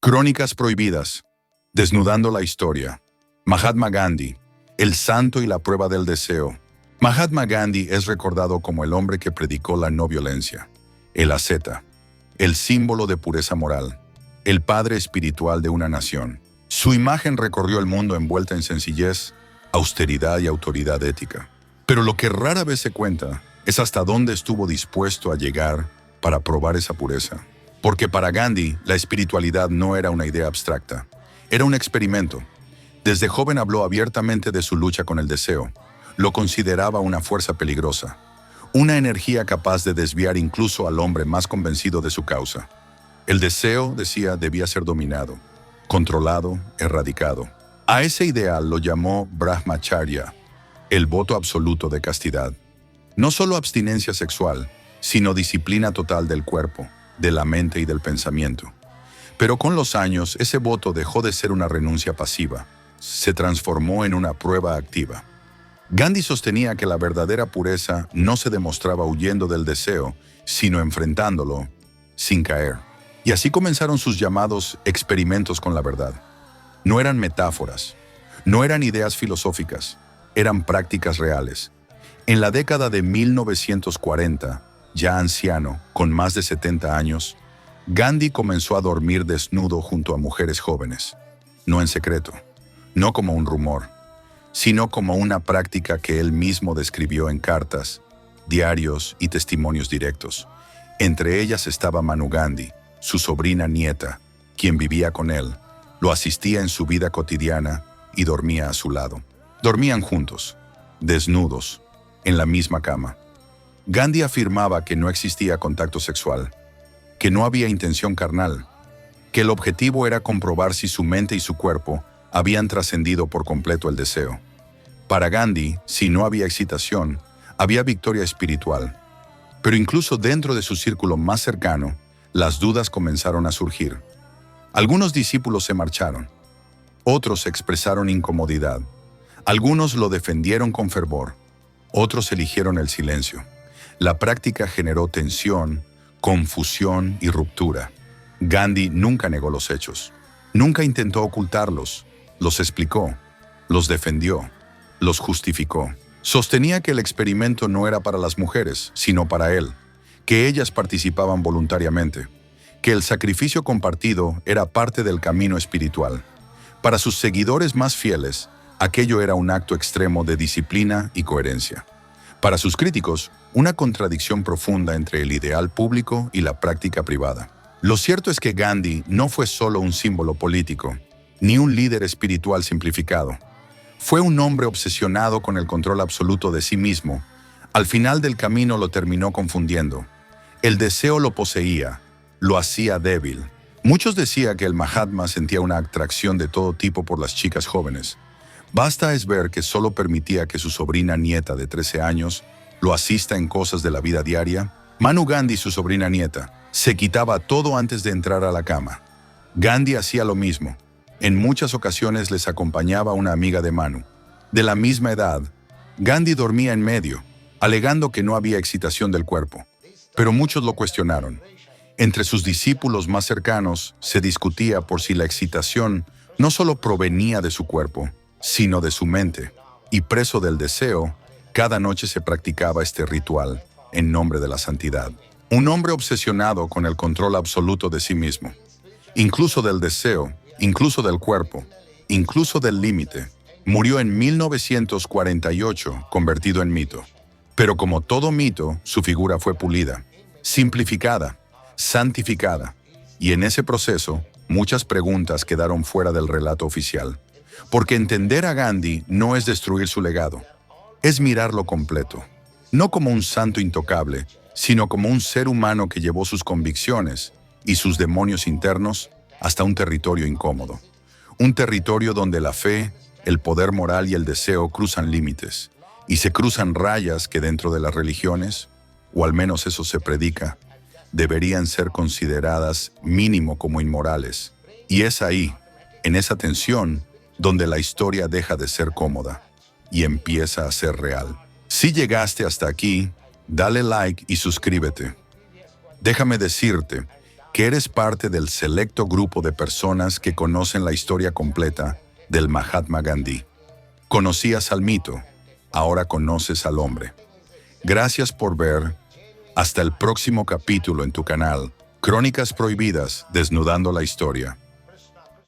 Crónicas prohibidas. Desnudando la historia. Mahatma Gandhi, el santo y la prueba del deseo. Mahatma Gandhi es recordado como el hombre que predicó la no violencia, el asceta, el símbolo de pureza moral, el padre espiritual de una nación. Su imagen recorrió el mundo envuelta en sencillez, austeridad y autoridad ética. Pero lo que rara vez se cuenta es hasta dónde estuvo dispuesto a llegar para probar esa pureza. Porque para Gandhi, la espiritualidad no era una idea abstracta, era un experimento. Desde joven habló abiertamente de su lucha con el deseo. Lo consideraba una fuerza peligrosa, una energía capaz de desviar incluso al hombre más convencido de su causa. El deseo, decía, debía ser dominado, controlado, erradicado. A ese ideal lo llamó Brahmacharya, el voto absoluto de castidad. No solo abstinencia sexual, sino disciplina total del cuerpo, de la mente y del pensamiento. Pero con los años, ese voto dejó de ser una renuncia pasiva, se transformó en una prueba activa. Gandhi sostenía que la verdadera pureza no se demostraba huyendo del deseo, sino enfrentándolo, sin caer. Y así comenzaron sus llamados experimentos con la verdad. No eran metáforas, no eran ideas filosóficas, eran prácticas reales. En la década de 1940, ya anciano, con más de 70 años, Gandhi comenzó a dormir desnudo junto a mujeres jóvenes. No en secreto, no como un rumor, sino como una práctica que él mismo describió en cartas, diarios y testimonios directos. Entre ellas estaba Manu Gandhi, su sobrina nieta, quien vivía con él, lo asistía en su vida cotidiana y dormía a su lado. Dormían juntos, desnudos, en la misma cama. Gandhi afirmaba que no existía contacto sexual, que no había intención carnal, que el objetivo era comprobar si su mente y su cuerpo habían trascendido por completo el deseo. Para Gandhi, si no había excitación, había victoria espiritual. Pero incluso dentro de su círculo más cercano, las dudas comenzaron a surgir. Algunos discípulos se marcharon, otros expresaron incomodidad, algunos lo defendieron con fervor, otros eligieron el silencio. La práctica generó tensión, confusión y ruptura. Gandhi nunca negó los hechos, nunca intentó ocultarlos, los explicó, los defendió, los justificó. Sostenía que el experimento no era para las mujeres, sino para él, que ellas participaban voluntariamente, que el sacrificio compartido era parte del camino espiritual. Para sus seguidores más fieles, aquello era un acto extremo de disciplina y coherencia. Para sus críticos, una contradicción profunda entre el ideal público y la práctica privada. Lo cierto es que Gandhi no fue solo un símbolo político, ni un líder espiritual simplificado. Fue un hombre obsesionado con el control absoluto de sí mismo. Al final del camino lo terminó confundiendo. El deseo lo poseía, lo hacía débil. Muchos decían que el Mahatma sentía una atracción de todo tipo por las chicas jóvenes. Basta es ver que solo permitía que su sobrina nieta de 13 años lo asista en cosas de la vida diaria. Manu Gandhi, su sobrina nieta, se quitaba todo antes de entrar a la cama. Gandhi hacía lo mismo. En muchas ocasiones les acompañaba una amiga de Manu. De la misma edad, Gandhi dormía en medio, alegando que no había excitación del cuerpo. Pero muchos lo cuestionaron. Entre sus discípulos más cercanos se discutía por si la excitación no solo provenía de su cuerpo, sino de su mente. Y preso del deseo, cada noche se practicaba este ritual en nombre de la santidad. Un hombre obsesionado con el control absoluto de sí mismo, incluso del deseo, incluso del cuerpo, incluso del límite. Murió en 1948, convertido en mito. Pero como todo mito, su figura fue pulida, simplificada, santificada. Y en ese proceso, muchas preguntas quedaron fuera del relato oficial. Porque entender a Gandhi no es destruir su legado, es mirarlo completo. No como un santo intocable, sino como un ser humano que llevó sus convicciones y sus demonios internos hasta un territorio incómodo. Un territorio donde la fe, el poder moral y el deseo cruzan límites, y se cruzan rayas que dentro de las religiones, o al menos eso se predica, deberían ser consideradas mínimo como inmorales. Y es ahí, en esa tensión, donde la historia deja de ser cómoda y empieza a ser real. Si llegaste hasta aquí, dale like y suscríbete. Déjame decirte que eres parte del selecto grupo de personas que conocen la historia completa del Mahatma Gandhi. Conocías al mito, ahora conoces al hombre. Gracias por ver. Hasta el próximo capítulo en tu canal, Crónicas Prohibidas, desnudando la historia.